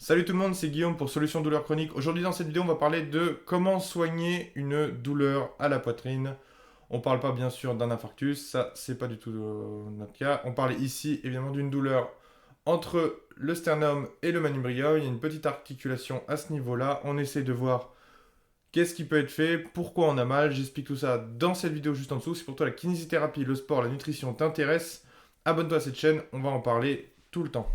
Salut tout le monde, c'est Guillaume pour Solutions Douleur Chronique. Aujourd'hui dans cette vidéo, on va parler de comment soigner une douleur à la poitrine. On parle pas bien sûr d'un infarctus, ça c'est pas du tout notre cas. On parle ici évidemment d'une douleur entre le sternum et le manubrium. Il y a une petite articulation à ce niveau-là. On essaie de voir qu'est-ce qui peut être fait, pourquoi on a mal. J'explique tout ça dans cette vidéo juste en dessous. Si pour toi la kinésithérapie, le sport, la nutrition t'intéresse, abonne-toi à cette chaîne, on va en parler tout le temps.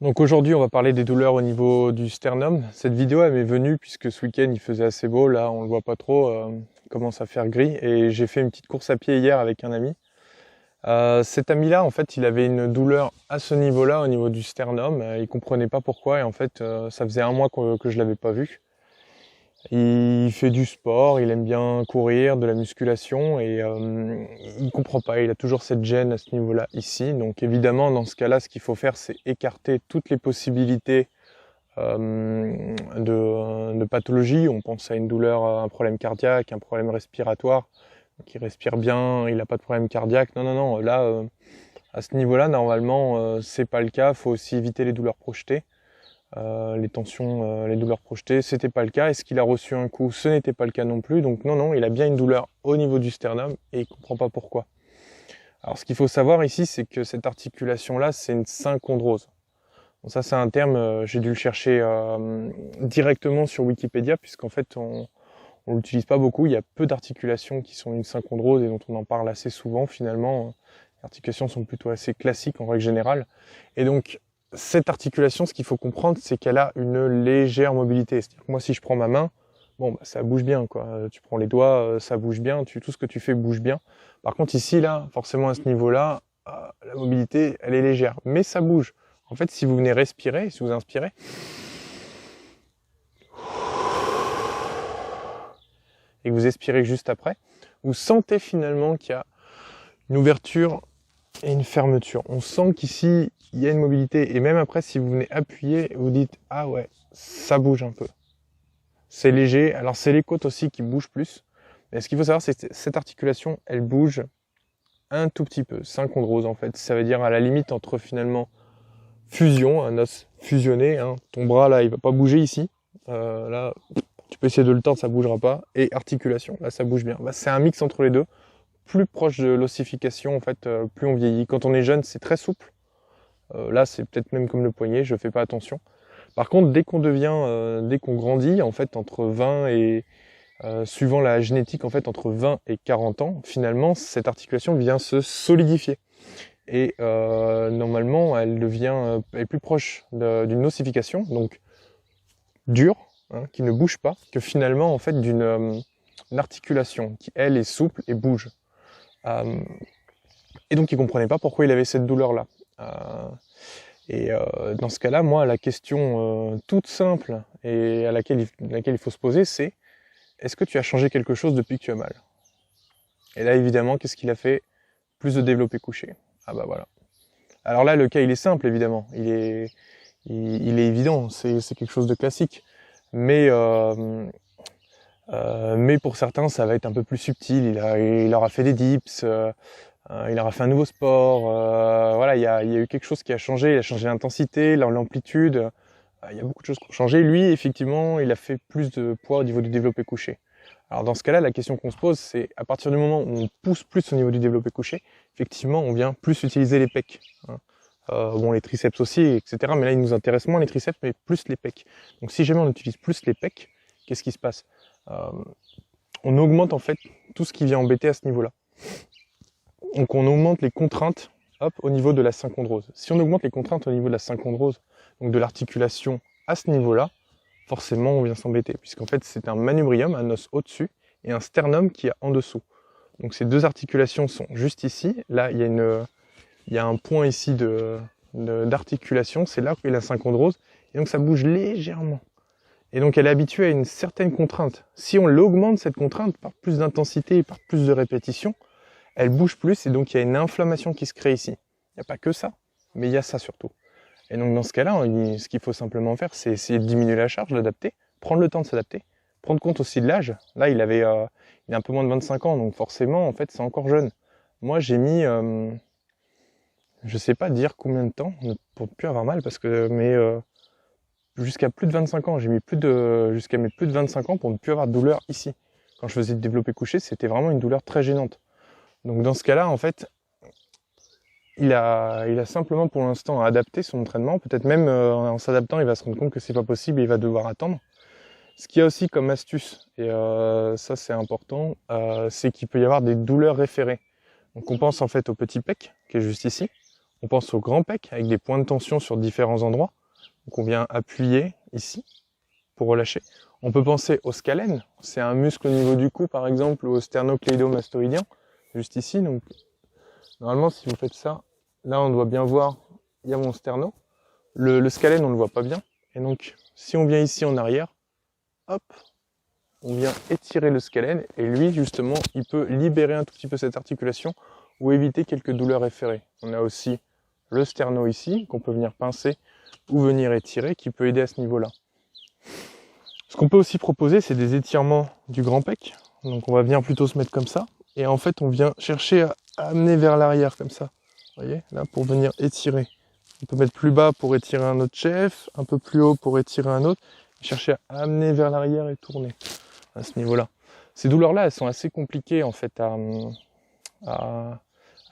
Donc aujourd'hui, on va parler des douleurs au niveau du sternum. Cette vidéo, elle m'est venue puisque ce week-end, il faisait assez beau. Là, on le voit pas trop, il commence à faire gris. Et j'ai fait une petite course à pied hier avec un ami. Cet ami-là, en fait, il avait une douleur à ce niveau-là, au niveau du sternum. Il comprenait pas pourquoi. Et en fait, ça faisait un mois que je l'avais pas vu. Il fait du sport, il aime bien courir, de la musculation et il comprend pas, il a toujours cette gêne à ce niveau-là ici. Donc évidemment, dans ce cas-là, ce qu'il faut faire, c'est écarter toutes les possibilités de pathologie. On pense à une douleur, un problème cardiaque, un problème respiratoire. Donc il respire bien, il n'a pas de problème cardiaque. Non, non, non, là, à ce niveau-là, normalement, c'est pas le cas. Il faut aussi éviter les douleurs projetées. Les tensions, les douleurs projetées, c'était pas le cas. Est-ce qu'il a reçu un coup? Ce n'était pas le cas non plus. Donc non, non, il a bien une douleur au niveau du sternum et il comprend pas pourquoi. Alors ce qu'il faut savoir ici, c'est que cette articulation-là, c'est une synchondrose. Bon, ça c'est un terme, j'ai dû le chercher directement sur Wikipédia, puisqu'en fait on l'utilise pas beaucoup. Il y a peu d'articulations qui sont une synchondrose et dont on en parle assez souvent finalement. Les articulations sont plutôt assez classiques en règle générale. Et donc cette articulation, ce qu'il faut comprendre, c'est qu'elle a une légère mobilité. C'est-à-dire que moi, si je prends ma main, bon, bah, ça bouge bien, quoi. Tu prends les doigts, ça bouge bien. Tout ce que tu fais bouge bien. Par contre, ici, là, forcément, à ce niveau-là, la mobilité, elle est légère. Mais ça bouge. En fait, si vous venez respirer, si vous inspirez, et que vous expirez juste après, vous sentez finalement qu'il y a une ouverture et une fermeture. On sent qu'ici, il y a une mobilité. Et même après, si vous venez appuyer, vous dites « Ah ouais, ça bouge un peu ». C'est léger. Alors, c'est les côtes aussi qui bougent plus. Mais ce qu'il faut savoir, c'est que cette articulation, elle bouge un tout petit peu. Synchondrose, en fait. Ça veut dire à la limite entre finalement fusion, un os fusionné. Hein. Ton bras, là, il va pas bouger ici. Là, tu peux essayer de le tordre, ça bougera pas. Et articulation, là, ça bouge bien. Bah, c'est un mix entre les deux. Plus proche de l'ossification, en fait, plus on vieillit. Quand on est jeune, c'est très souple. Là, c'est peut-être même comme le poignet, je fais pas attention. Par contre, dès qu'on grandit, en fait, entre 20 et, suivant la génétique, en fait, entre 20 et 40 ans, finalement, cette articulation vient se solidifier. Et normalement, elle est plus proche d'une ossification, donc dure, hein, qui ne bouge pas, que finalement, en fait, d'une articulation qui, elle, est souple et bouge. Et donc il comprenait pas pourquoi il avait cette douleur-là. Dans ce cas-là, moi, la question toute simple et à laquelle il faut se poser, c'est est-ce que tu as changé quelque chose depuis que tu as mal? Et là, évidemment, qu'est-ce qu'il a fait? Plus de développé couché. Ah bah voilà. Alors là, le cas, il est simple, évidemment. Il est évident, c'est quelque chose de classique. Mais pour certains, ça va être un peu plus subtil. Il aura fait des dips, il aura fait un nouveau sport. Voilà, il y a eu quelque chose qui a changé. Il a changé l'intensité, l'amplitude. Il y a beaucoup de choses qui ont changé. Lui, effectivement, il a fait plus de poids au niveau du développé couché. Alors dans ce cas-là, la question qu'on se pose, c'est à partir du moment où on pousse plus au niveau du développé couché, effectivement, on vient plus utiliser les pecs. Hein. Bon, les triceps aussi, etc. Mais là, il nous intéresse moins les triceps, mais plus les pecs. Donc si jamais on utilise plus les pecs, qu'est-ce qui se passe? On augmente en fait tout ce qui vient embêter à ce niveau-là. Donc on augmente les contraintes au niveau de la synchondrose. Si on augmente les contraintes au niveau de la synchondrose, donc de l'articulation à ce niveau-là, forcément on vient s'embêter, puisqu'en fait c'est un manubrium, un os au-dessus, et un sternum qui est en dessous. Donc ces deux articulations sont juste ici. Là, il y a un point ici d'articulation, c'est là où est la synchondrose, et donc ça bouge légèrement. Et donc elle est habituée à une certaine contrainte. Si on l'augmente cette contrainte par plus d'intensité et par plus de répétitions, elle bouge plus et donc il y a une inflammation qui se crée ici. Il n'y a pas que ça, mais il y a ça surtout. Et donc dans ce cas-là, ce qu'il faut simplement faire, c'est essayer de diminuer la charge, l'adapter, prendre le temps de s'adapter, prendre compte aussi de l'âge. Là, il a un peu moins de 25 ans, donc forcément, en fait, c'est encore jeune. Moi, j'ai mis, je sais pas dire combien de temps pour ne plus avoir mal, mais jusqu'à plus de 25 ans. J'ai mis jusqu'à mes plus de 25 ans pour ne plus avoir de douleur ici. Quand je faisais du développé couché, c'était vraiment une douleur très gênante. Donc dans ce cas-là, en fait, il a simplement pour l'instant adapté son entraînement. Peut-être même en s'adaptant, il va se rendre compte que c'est pas possible et il va devoir attendre. Ce qu'il y a aussi comme astuce, et ça c'est important, c'est qu'il peut y avoir des douleurs référées. Donc on pense en fait au petit pec, qui est juste ici. On pense au grand pec, avec des points de tension sur différents endroits. Donc on vient appuyer ici, pour relâcher. On peut penser au scalène, c'est un muscle au niveau du cou par exemple, ou au sternocléidomastoïdien, juste ici. Donc normalement si vous faites ça, là on doit bien voir, il y a mon sterno. Le scalène on ne le voit pas bien. Et donc si on vient ici en arrière, hop, on vient étirer le scalène et lui justement il peut libérer un tout petit peu cette articulation ou éviter quelques douleurs référées. On a aussi le sterno ici qu'on peut venir pincer ou venir étirer qui peut aider à ce niveau-là. Ce qu'on peut aussi proposer, c'est des étirements du grand pec. Donc on va venir plutôt se mettre comme ça. Et en fait, on vient chercher à amener vers l'arrière comme ça. Vous voyez, là, pour venir étirer. On peut mettre plus bas pour étirer un autre chef, un peu plus haut pour étirer un autre. Et chercher à amener vers l'arrière et tourner à ce niveau-là. Ces douleurs-là, elles sont assez compliquées en fait à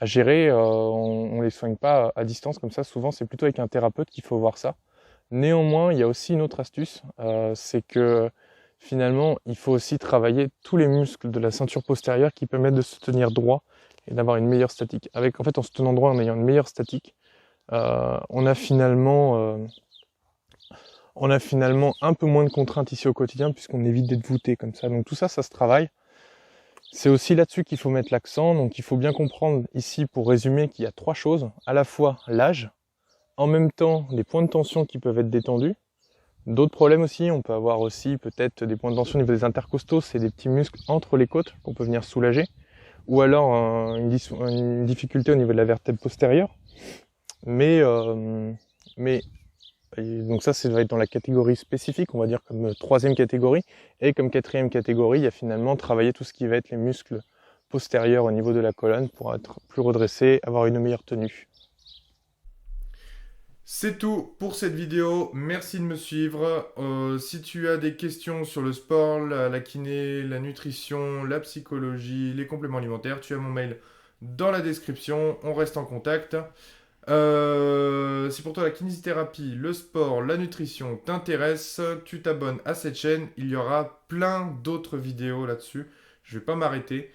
gérer. On les soigne pas à distance comme ça. Souvent, c'est plutôt avec un thérapeute qu'il faut voir ça. Néanmoins, il y a aussi une autre astuce, c'est que finalement, il faut aussi travailler tous les muscles de la ceinture postérieure qui permettent de se tenir droit et d'avoir une meilleure statique. En fait, en se tenant droit, en ayant une meilleure statique, on a finalement un peu moins de contraintes ici au quotidien puisqu'on évite d'être voûté comme ça. Donc tout ça, ça se travaille. C'est aussi là-dessus qu'il faut mettre l'accent. Donc il faut bien comprendre ici, pour résumer, qu'il y a 3 choses. À la fois l'âge, en même temps les points de tension qui peuvent être détendus. D'autres problèmes aussi, on peut avoir aussi peut-être des points de tension au niveau des intercostaux, c'est des petits muscles entre les côtes qu'on peut venir soulager. Ou alors une difficulté au niveau de la vertèbre postérieure. Mais donc ça va être dans la catégorie spécifique, on va dire comme 3e catégorie. Et comme 4e catégorie, il y a finalement travailler tout ce qui va être les muscles postérieurs au niveau de la colonne pour être plus redressé, avoir une meilleure tenue. C'est tout pour cette vidéo, merci de me suivre. Si tu as des questions sur le sport, la kiné, la nutrition, la psychologie, les compléments alimentaires, tu as mon mail dans la description, on reste en contact. Si pour toi la kinésithérapie, le sport, la nutrition t'intéresse, tu t'abonnes à cette chaîne, il y aura plein d'autres vidéos là-dessus, je vais pas m'arrêter.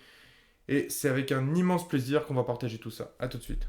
Et c'est avec un immense plaisir qu'on va partager tout ça. A tout de suite.